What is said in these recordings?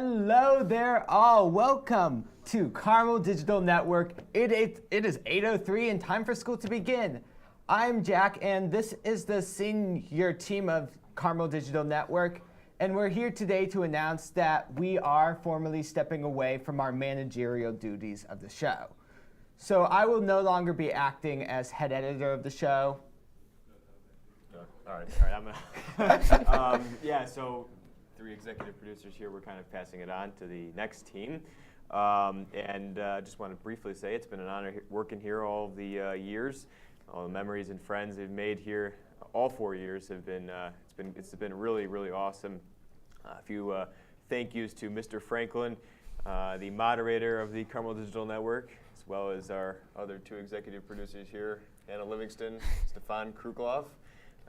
Hello there all. Welcome to Carmel Digital Network. It is 8:03 and time for school to begin. I'm Jack and this is the senior team of Carmel Digital Network. And we're here today to announce that we are formally stepping away from our managerial duties of the show. So I will no longer be acting as head editor of the show. All right, I'm gonna. So 3 executive producers here. We're kind of passing it on to the next team, just want to briefly say it's been an honor working here all of the years. All the memories and friends they've made here, all 4 years have been. It's been really awesome. A few thank yous to Mr. Franklin, the moderator of the Carmel Digital Network, as well as our other 2 executive producers here, Anna Livingston, Stefan Kruklov.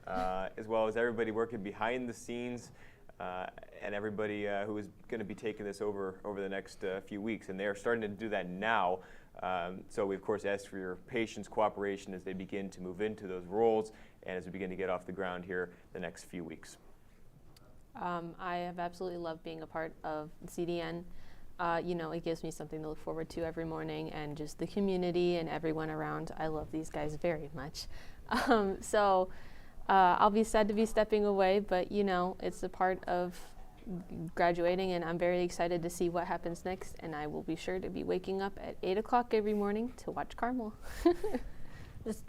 As well as everybody working behind the scenes and everybody who is going to be taking this over the next few weeks. And they are starting to do that now. So we, of course, ask for your patience, cooperation as they begin to move into those roles and as we begin to get off the ground here the next few weeks. I have absolutely loved being a part of CDN. It gives me something to look forward to every morning, and just the community and everyone around. I love these guys very much. I'll be sad to be stepping away, but it's a part of graduating, and I'm very excited to see what happens next, and I will be sure to be waking up at 8 o'clock every morning to watch Carmel.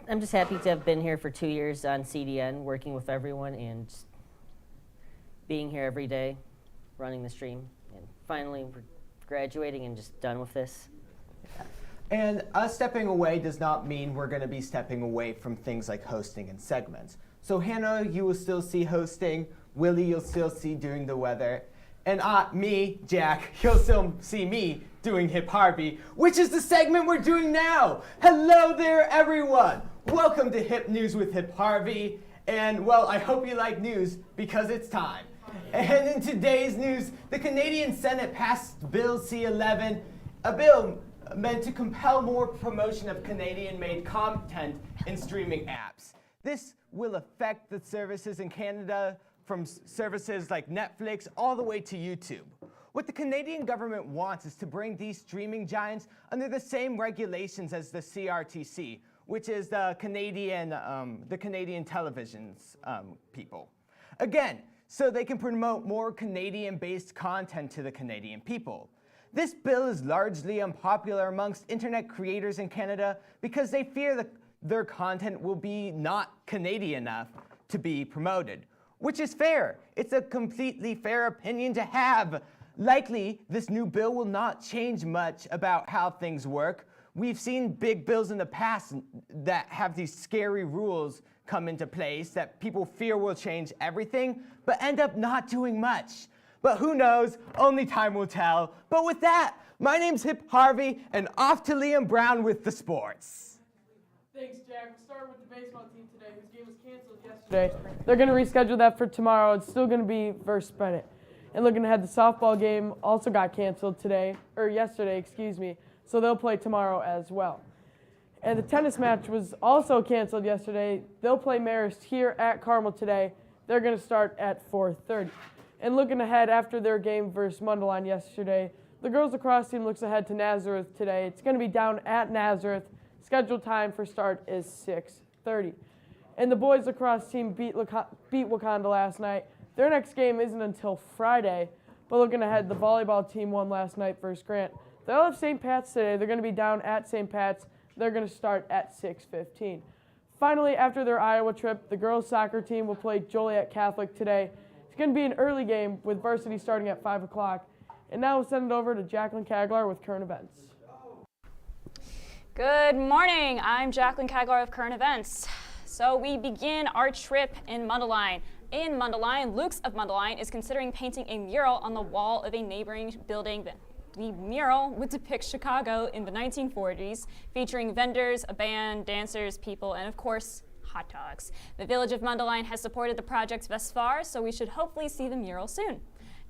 I'm just happy to have been here for 2 years on CDN, working with everyone and just being here every day, running the stream, and finally we're graduating and just done with this. And us stepping away does not mean we're going to be stepping away from things like hosting and segments. So Hannah, you will still see hosting. Willie, you'll still see doing the weather. And me, Jack, you'll still see me doing Hip Harvey, which is the segment we're doing now. Hello there, everyone. Welcome to Hip News with Hip Harvey. And, well, I hope you like news because it's time. And in today's news, the Canadian Senate passed Bill C-11, a bill meant to compel more promotion of Canadian-made content in streaming apps. This will affect the services in Canada, from services like Netflix all the way to YouTube. What the Canadian government wants is to bring these streaming giants under the same regulations as the CRTC, which is the Canadian television's people. Again, so they can promote more Canadian-based content to the Canadian people. This bill is largely unpopular amongst internet creators in Canada because they fear that their content will be not Canadian enough to be promoted, which is fair. It's a completely fair opinion to have. Likely, this new bill will not change much about how things work. We've seen big bills in the past that have these scary rules come into place that people fear will change everything, but end up not doing much. But who knows? Only time will tell. But with that, my name's Hip Harvey, and off to Liam Brown with the sports. Thanks, Jack. We'll start with the baseball team today, whose game was canceled yesterday. They're going to reschedule that for tomorrow. It's still going to be versus Bennett. And looking ahead, the softball game also got canceled yesterday, so they'll play tomorrow as well. And the tennis match was also canceled yesterday. They'll play Marist here at Carmel today. They're going to start at 4:30. And looking ahead after their game versus Mundelein yesterday, the girls lacrosse team looks ahead to Nazareth today. It's going to be down at Nazareth. Scheduled time for start is 6:30. And the boys lacrosse team beat Wakanda last night. Their next game isn't until Friday. But looking ahead, the volleyball team won last night versus Grant. They'll have St. Pat's today. They're going to be down at St. Pat's. They're going to start at 6:15. Finally, after their Iowa trip, the girls soccer team will play Joliet Catholic today. It's going to be an early game with varsity starting at 5 o'clock. And now we'll send it over to Jacqueline Kaglar with current events. Good morning. I'm Jacqueline Kaglar of Current Events. So we begin our trip in Mundelein. In Mundelein, Luke's of Mundelein is considering painting a mural on the wall of a neighboring building. The mural would depict Chicago in the 1940s, featuring vendors, a band, dancers, people, and of course, hot dogs. The village of Mundelein has supported the project thus far, so we should hopefully see the mural soon.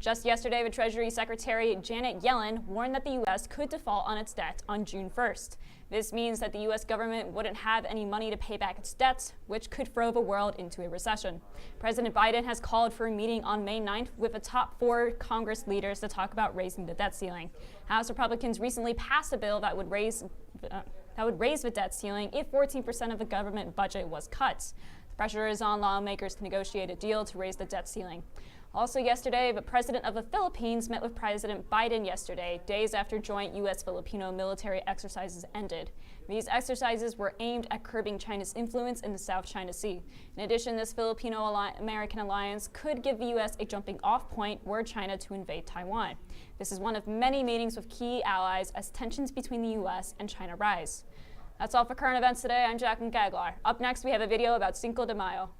Just yesterday, the Treasury Secretary Janet Yellen warned that the U.S. could default on its debt on June 1st. This means that the U.S. government wouldn't have any money to pay back its debts, which could throw the world into a recession. President Biden has called for a meeting on May 9th with the top 4 Congress leaders to talk about raising the debt ceiling. House Republicans recently passed a bill that would raise the debt ceiling if 14% of the government budget was cut. The pressure is on lawmakers to negotiate a deal to raise the debt ceiling. Also yesterday, the president of the Philippines met with President Biden yesterday, days after joint U.S.-Filipino military exercises ended. These exercises were aimed at curbing China's influence in the South China Sea. In addition, this Filipino-American alliance could give the U.S. a jumping-off point were China to invade Taiwan. This is one of many meetings with key allies as tensions between the U.S. and China rise. That's all for current events today. I'm Jacqueline Gaglar. Up next, we have a video about Cinco de Mayo.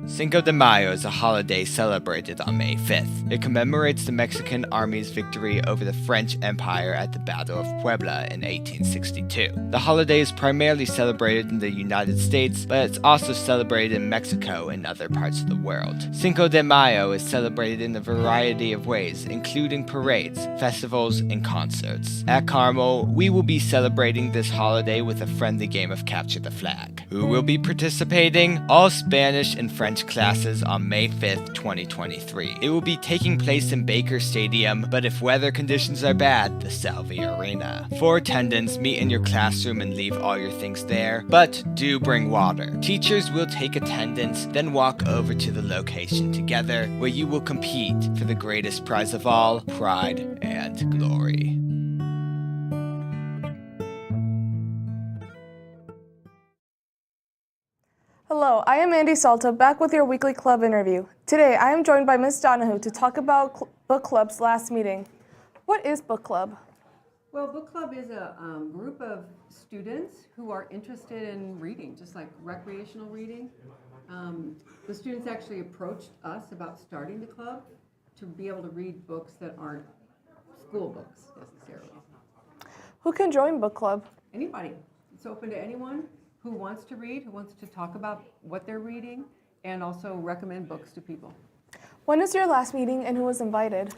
Cinco de Mayo is a holiday celebrated on May 5th. It commemorates the Mexican Army's victory over the French Empire at the Battle of Puebla in 1862. The holiday is primarily celebrated in the United States, but it's also celebrated in Mexico and other parts of the world. Cinco de Mayo is celebrated in a variety of ways, including parades, festivals, and concerts. At Carmel, we will be celebrating this holiday with a friendly game of Capture the Flag. Who will be participating? All Spanish and French classes on May 5th, 2023. It will be taking place in Baker Stadium, but if weather conditions are bad, the Salvi Arena. For attendance, meet in your classroom and leave all your things there, but do bring water. Teachers will take attendance, then walk over to the location together, where you will compete for the greatest prize of all, pride and glory. Hello, I am Andy Salta, back with your weekly club interview. Today, I am joined by Ms. Donahue to talk about book club's last meeting. What is book club? Well, book club is a group of students who are interested in reading, just like recreational reading. The students actually approached us about starting the club to be able to read books that aren't school books necessarily. Who can join book club? Anybody. It's open to anyone who wants to read, who wants to talk about what they're reading, and also recommend books to people. When is your last meeting and who was invited?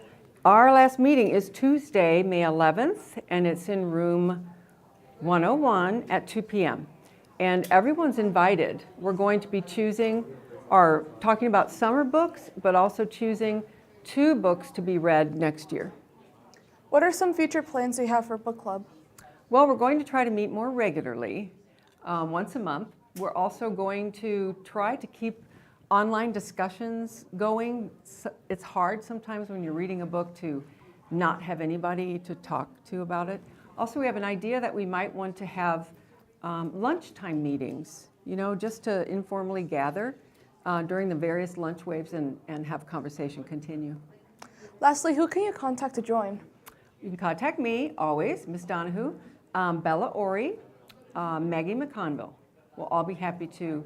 Our last meeting is Tuesday, May 11th, and it's in room 101 at 2 p.m. And everyone's invited. We're going to be talking about summer books, but also choosing 2 books to be read next year. What are some future plans you have for book club? Well, we're going to try to meet more regularly, once a month. We're also going to try to keep online discussions going. It's hard sometimes when you're reading a book to not have anybody to talk to about it. Also, we have an idea that we might want to have lunchtime meetings, just to informally gather during the various lunch waves and have conversation continue. Lastly, who can you contact to join? You can contact me, always, Ms. Donahue, Bella Ori, Maggie McConville. We'll all be happy to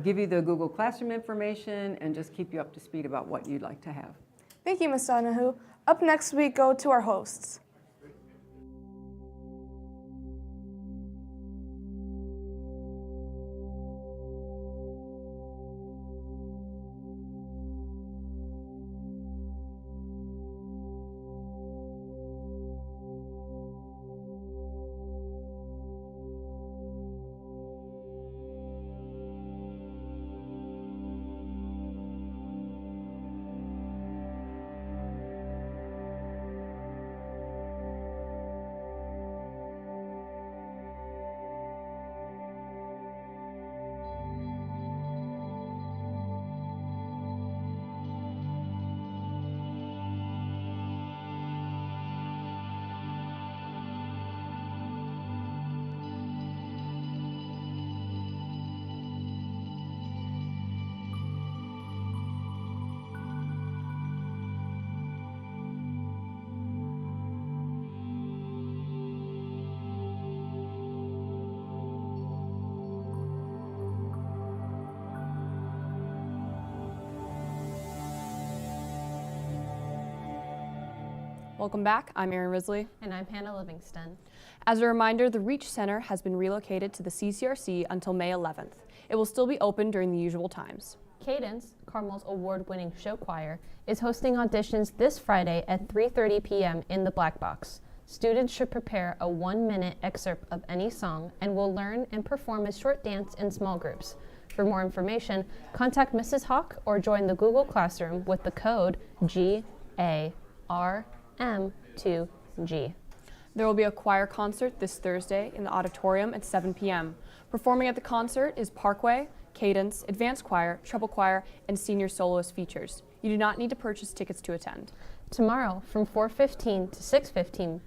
give you the Google Classroom information and just keep you up to speed about what you'd like to have. Thank you, Ms. Donahue. Up next, we go to our hosts. Welcome back. I'm Erin Risley. And I'm Hannah Livingston. As a reminder, the Reach Center has been relocated to the CCRC until May 11th. It will still be open during the usual times. Cadence, Carmel's award-winning show choir, is hosting auditions this Friday at 3:30 p.m. in the Black Box. Students should prepare a 1-minute excerpt of any song and will learn and perform a short dance in small groups. For more information, contact Mrs. Hawk or join the Google Classroom with the code GARM2G. There will be a choir concert this Thursday in the auditorium at 7 p.m. Performing at the concert is Parkway, Cadence, Advanced Choir, Treble Choir, and Senior Soloist features. You do not need to purchase tickets to attend. Tomorrow, from 4:15 to 6:15,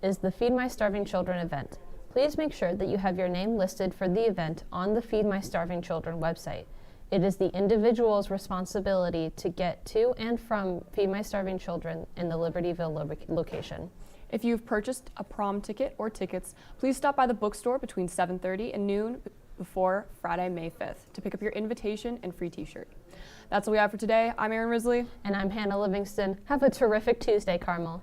is the Feed My Starving Children event. Please make sure that you have your name listed for the event on the Feed My Starving Children website. It is the individual's responsibility to get to and from Feed My Starving Children in the Libertyville location. If you've purchased a prom ticket or tickets, please stop by the bookstore between 7:30 and noon before Friday, May 5th to pick up your invitation and free t-shirt. That's all we have for today. I'm Erin Risley. And I'm Hannah Livingston. Have a terrific Tuesday, Carmel.